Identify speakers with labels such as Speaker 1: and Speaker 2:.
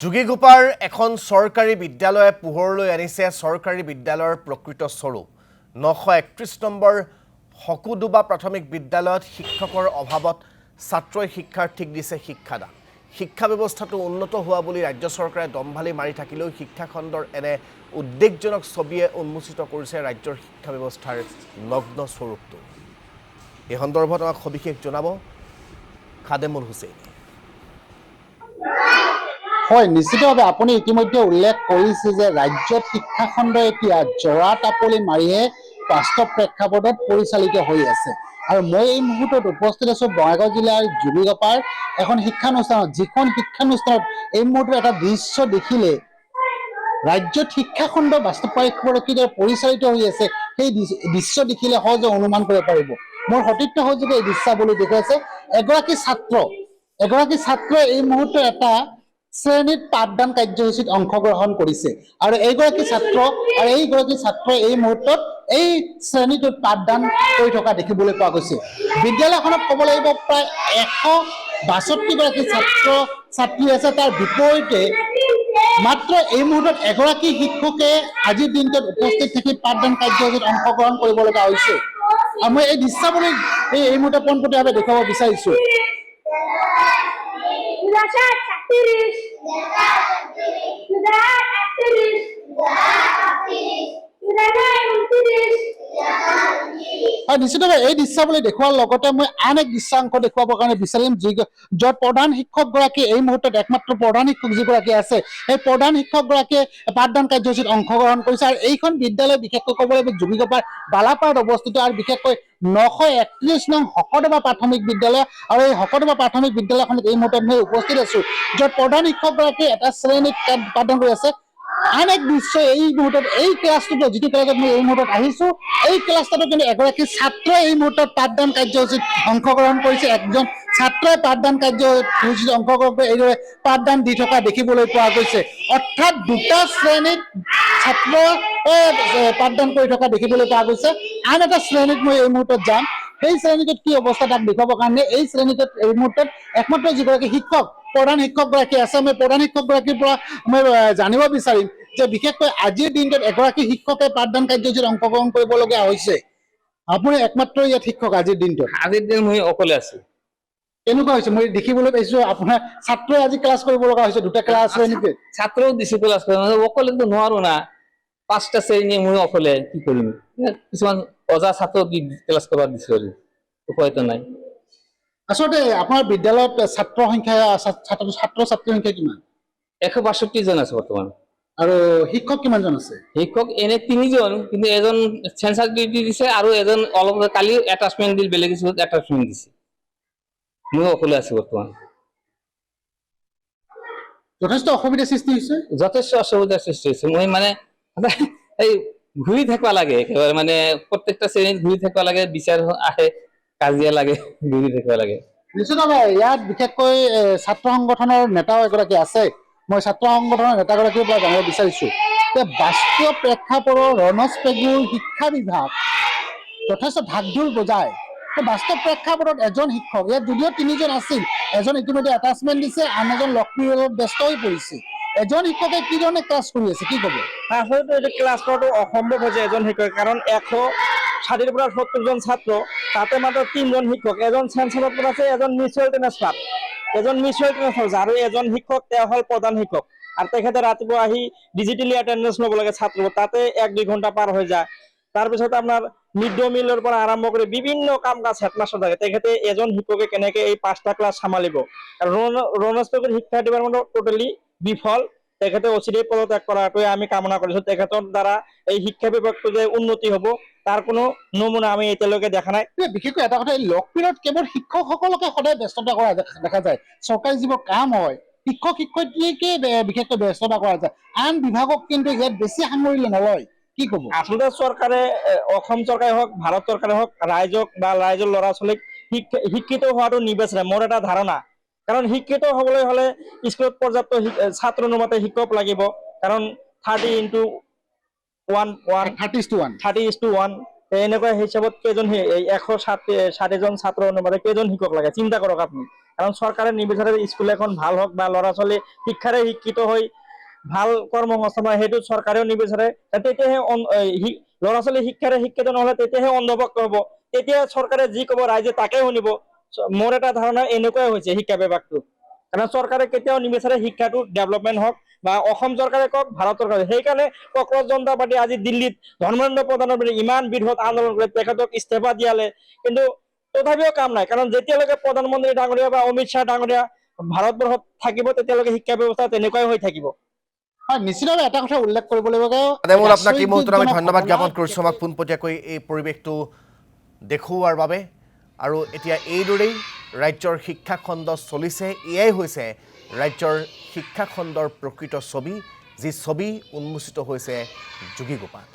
Speaker 1: যোগীঘোপাৰ এখন চৰকাৰী বিদ্যালয়ে পোহৰলৈ আনিছে চৰকাৰী বিদ্যালয়ৰ প্ৰকৃত স্বৰূপ 931 নম্বৰ হকুডুবা প্ৰাথমিক বিদ্যালয়ত শিক্ষকৰ অভাৱত ছাত্ৰই শিক্ষাৰ্থীক দিছে শিক্ষাদান শিক্ষা ব্যৱস্থাটো উন্নত হোৱা বুলি ৰাজ্য চৰকাৰে দমভালি মাৰি থাকিলেও শিক্ষা খণ্ডৰ এনে উদ্বেগজনক ছবিয়ে উন্মোচিত কৰিছে ৰাজ্যৰ শিক্ষা ব্যৱস্থাৰ নগ্ন স্বৰূপটো এই সন্দৰ্ভত আমাক সবিশেষ জনাব খাদেমুল হুছেইন
Speaker 2: হয় নিশ্চিতভাৱে আপুনি ইতিমধ্যে উল্লেখ কৰিছে যে ৰাজ্যত শিক্ষা খণ্ড এতিয়া জৰা টাপলি মাৰিয়ে বাস্তৱ প্ৰেক্ষাপটত পৰিচালিত হৈ আছে আৰু মই এই মুহূৰ্তত উপস্থিত আছো বঙাইগাঁও জিলাৰ যোগীঘোপাৰ এখন শিক্ষানুষ্ঠানত যিখন শিক্ষানুষ্ঠানত এই মুহূৰ্তত এটা দৃশ্য দেখিলে ৰাজ্যত শিক্ষা খণ্ড বাস্তৱ প্ৰেক্ষাপটত কিদৰে পৰিচালিত হৈ আছে সেই দৃশ্য দেখিলে সহজে অনুমান কৰিব পাৰিব মোৰ সতীৰ্থ সহযোগে এই দৃশ্যাৱলী দেখুৱাইছে এগৰাকী ছাত্ৰই এই মুহূৰ্তত এটা শ্ৰেণীত পাঠদান কাৰ্যসূচীত অংশগ্ৰহণ কৰিছে আৰু এইগৰাকী ছাত্ৰই এই মুহূৰ্তত এই শ্ৰেণীটোত পাঠদান কৰি থকা দেখিবলৈ পোৱা গৈছে বিদ্যালয়খনত ক'ব লাগিব প্ৰায় 162 গৰাকী ছাত্ৰী আছে তাৰ বিপৰীতে মাত্ৰ এই মুহূৰ্তত এগৰাকী শিক্ষকে আজিৰ দিনটোত উপস্থিত থাকি পাঠদান কাৰ্যসূচীত অংশগ্ৰহণ কৰিব লগা হৈছে আৰু মই এই দৃশ্যাৱলী এই মুহূৰ্তত পোনপটীয়াভাৱে দেখুৱাব বিচাৰিছো নিশ্চিতভাৱে এই দৃশ্যাৱলী দেখুওৱাৰ লগতে মই আন এক দৃশ্যাংশ দেখুৱাবৰ কাৰণে বিচাৰিম য'ত প্ৰধান শিক্ষকগৰাকী এই মুহূৰ্তত একমাত্ৰ প্ৰধান শিক্ষক যিগৰাকী আছে সেই প্ৰধান শিক্ষকগৰাকীয়ে পাঠদান কাৰ্যসূচীত অংশগ্ৰহণ কৰিছে আৰু এইখন বিদ্যালয় বিশেষকৈ ক'ব লাগিব যোগীঘোপাৰ বালাপাৰাত অৱস্থিত আৰু বিশেষকৈ 931 নং হকডুবা প্ৰাথমিক বিদ্যালয় আৰু এই হকডুবা প্ৰাথমিক বিদ্যালয়খনত এই মুহূৰ্তত মই উপস্থিত আছো য'ত প্ৰধান শিক্ষকগৰাকীয়ে এটা শ্ৰেণীত পাঠদান কৰি আছে আন এক দৃশ্য এই মুহূৰ্তত এই ক্লাছটোত যিটো ক্লাছত মই এই মুহূৰ্তত আহিছো এই ক্লাছটোত কিন্তু এগৰাকী ছাত্ৰই এই মুহূৰ্তত পাঠদান কাৰ্যসূচীত অংশগ্ৰহণ কৰিছে একজন ছাত্ৰই পাঠদান কাৰ্যসূচীত অংশগ্ৰহণ কৰি এইদৰে পাঠদান দি থকা দেখিবলৈ পোৱা গৈছে অৰ্থাৎ দুটা শ্ৰেণীত ছাত্ৰই পাঠদান কৰি থকা দেখিবলৈ পোৱা গৈছে আন এটা শ্ৰেণীত মই এই মুহূৰ্তত যাম সেই শ্ৰেণীটোত কি অৱস্থা তাক দেখুৱাবৰ কাৰণে এই শ্ৰেণীটোত এই মুহূৰ্তত একমাত্ৰ যিগৰাকী শিক্ষক প্ৰধান শিক্ষকগৰাকী আছে মই প্ৰধান শিক্ষকগৰাকীৰ পৰা মই জানিব বিচাৰিম যে বিশেষকৈ আজিৰ দিনটোত এগৰাকী শিক্ষকে পাঠদান কাৰ্যসূচীত অংশগ্ৰহণ কৰিবলগীয়া হৈছে আপুনি একমাত্ৰ ইয়াত শিক্ষক আজিৰ দিনটোত
Speaker 3: আজিৰ দিন মই অকলে আছো
Speaker 2: কেনেকুৱা হৈছে মই দেখিবলৈ পাইছো আপোনাৰ ছাত্ৰই আজি ক্লাছ কৰিব লগা হৈছে দুটা ক্লাছ হয় নেকি
Speaker 3: ছাত্ৰও দিছো ক্লাছ কৰিব অকলেতো নোৱাৰো না 5টা শ্ৰেণী মই অকলে কি কৰিম কিছুমান অজা ছাত্ৰ কি ক্লাছ কৰিব দিছো উপায়তো নাই
Speaker 2: আচলতে আপোনাৰ বিদ্যালয়ত ছাত্ৰৰ সংখ্যা ছাত্ৰ ছাত্ৰীৰ সংখ্যা কিমান
Speaker 3: 162 জন আছে বৰ্তমান
Speaker 2: আৰু শিক্ষক কিমানজন আছে
Speaker 3: শিক্ষক এনে 3 জন কিন্তু এজন সেন্সাস ডিউটি দিছে আৰু এজন অলপ কালি অ্যাটাচমেন্ট দিল বেলেগ কিছু অ্যাটাচমেন্ট দিছে মই অকলে আছো বৰ্তমান
Speaker 2: যথেষ্ট অসুবিধা সৃষ্টি হৈছে
Speaker 3: মই মানে এই ঘূৰি থাকিব লাগে একেবাৰে মানে প্ৰত্যেকটা শ্ৰেণীত ঘূৰি থাকিব লাগে বিচাৰ আহে কাজিয়া লাগে ঘূৰি থাকিব লাগে
Speaker 2: নিশ্চিতভাৱে ইয়াত বিশেষকৈ ছাত্ৰ সংগঠনৰ নেতাও এগৰাকী আছে মই ছাত্ৰ সংগঠনৰ নেতাগৰাকীৰ পৰা জানিব বিচাৰিছো যে বাস্তৱ প্ৰেক্ষাপটৰ ৰণজ পেগুৰ শিক্ষা বিভাগ যথেষ্ট ঢাকঢোল বজায় বাস্তৱ প্ৰেক্ষাপটত এজন শিক্ষক ইয়াত যদিও 3 জন আছিল এজন ইতিমধ্যে এটাচমেন্ট দিছে আন এজন লক্ষ্মীৰত ব্যস্ত হৈ পৰিছে এজন শিক্ষকে কি ধৰণে ক্লাছ কৰি আছে কি ক'ব
Speaker 4: আসলে এটা ক্লাছ কৰাটো অসম্ভৱ হৈছে এজন শিক্ষক কাৰণ 160 পৰা 70 জন ছাত্ৰ তাতে মাত্ৰ 3 জন শিক্ষক এজন চেঞ্চেলৰ পৰা আছে এজন মিউচুৱেল ট্ৰান্সফাৰ আৰু এজন শিক্ষক তেওঁ হ'ল প্ৰধান শিক্ষক আৰু তেখেতে ৰাতিপুৱা আহি ডিজিটেলি এটেন্ডেন্স ল'ব লাগে ছাত্ৰ তাতে 1-2 ঘণ্টা পাৰ হৈ যায় তাৰপিছত আপোনাৰ মিড ডে মিলৰ পৰা আৰম্ভ কৰি বিভিন্ন কাম কাজ হেডমাষ্টাৰ থাকে তেখেতে এজন শিক্ষকে কেনেকৈ এই 5টা ক্লাছ চম্ভালিব আৰু ৰণজ পেগুৰ শিক্ষা ডিপাৰ্টমেণ্ট টোটেলি বিফল তেখেতে অচিৰেই পদত্যাগ কৰাটোৱে আমি কামনা কৰিছো তেখেতৰ দ্বাৰা এই শিক্ষা বিভাগটো যে উন্নতি হ'ব তাৰ কোনো নমুনা আমি এতিয়ালৈকে দেখা নাই
Speaker 2: বিশেষকৈ এটা কথা এই লকপিৰত কেৱল শিক্ষকসকলকে সদায় ব্যস্ততা কৰা দেখা যায় চৰকাৰী যিবোৰ কাম হয় শিক্ষক শিক্ষয়িত্ৰীকে বিশেষকৈ ব্যস্ততা কৰা যায় আন বিভাগক কিন্তু ইয়াত বেছি সামৰিলে নলয় কি ক'ব
Speaker 4: আচলতে চৰকাৰে অসম চৰকাৰে হওক ভাৰত চৰকাৰে হওক ৰাইজক বা ৰাইজৰ ল'ৰা ছোৱালীক শিক্ষিত হোৱাটো নিবিচাৰে মোৰ এটা ধাৰণা কাৰণ শিক্ষিত হ'বলৈ হ'লে স্কুলত পৰ্যাপ্ত ছাত্ৰ অনুমতে শিক্ষক লাগিব কাৰণ 30:1 এনেকুৱা হিচাপত কেইজন 160 জন ছাত্ৰ অনুমতে কেইজন শিক্ষক লাগে চিন্তা কৰক আপুনি কাৰণ চৰকাৰে নিবিচাৰে স্কুল এখন ভাল হওক বা ল'ৰা ছোৱালী শিক্ষাৰে শিক্ষিত হৈ ভাল কৰ্মসংস্থান হয়, সেইটো চৰকাৰেও নিবিচাৰে। তেতিয়াহে ল'ৰা ছোৱালী শিক্ষাৰে শিক্ষিত নহলে তেতিয়াহে অন্ধভক্ত হ'ব, তেতিয়া চৰকাৰে যি ক'ব ৰাইজে তাকে শুনিব। মোৰ এটা ধাৰণা এনেকুৱাই হৈছে শিক্ষা বিভাগটো, কাৰণ চৰকাৰে কেতিয়াও নিবিচাৰে শিক্ষাটো ডেভেলপমেণ্ট হওক বা অসম চৰকাৰে কওক ভাৰত চৰকাৰে। সেইকাৰণে কক্ৰজ জনতা পাৰ্টি আজি দিল্লীত ধৰ্মেন্দ্ৰ প্ৰধানৰ বিৰুদ্ধে ইমান বৃহৎ আন্দোলন কৰে, তেখেতক ইস্তফা দিয়ালে, কিন্তু তথাপিও কাম নাই। কাৰণ যেতিয়ালৈকে প্ৰধানমন্ত্ৰী ডাঙৰীয়া বা অমিত শ্বাহ ডাঙৰীয়া ভাৰতবৰ্ষত থাকিব তেতিয়ালৈকে শিক্ষা ব্যৱস্থা তেনেকুৱাই হৈ থাকিব।
Speaker 2: হয়, নিশ্চিতভাৱে এটা কথা উল্লেখ কৰিব লাগিব,
Speaker 1: আদেমুল আপোনাক এই মুহূৰ্তত আমি ধন্যবাদ জ্ঞাপন কৰিছোঁ আমাক পোনপটীয়াকৈ এই পৰিৱেশটো দেখুওৱাৰ বাবে। আৰু এতিয়া এইদৰেই ৰাজ্যৰ শিক্ষাখণ্ড চলিছে, এয়াই হৈছে ৰাজ্যৰ শিক্ষাখণ্ডৰ প্ৰকৃত ছবি, যি ছবি উন্মোচিত হৈছে যোগী ঘোপাত।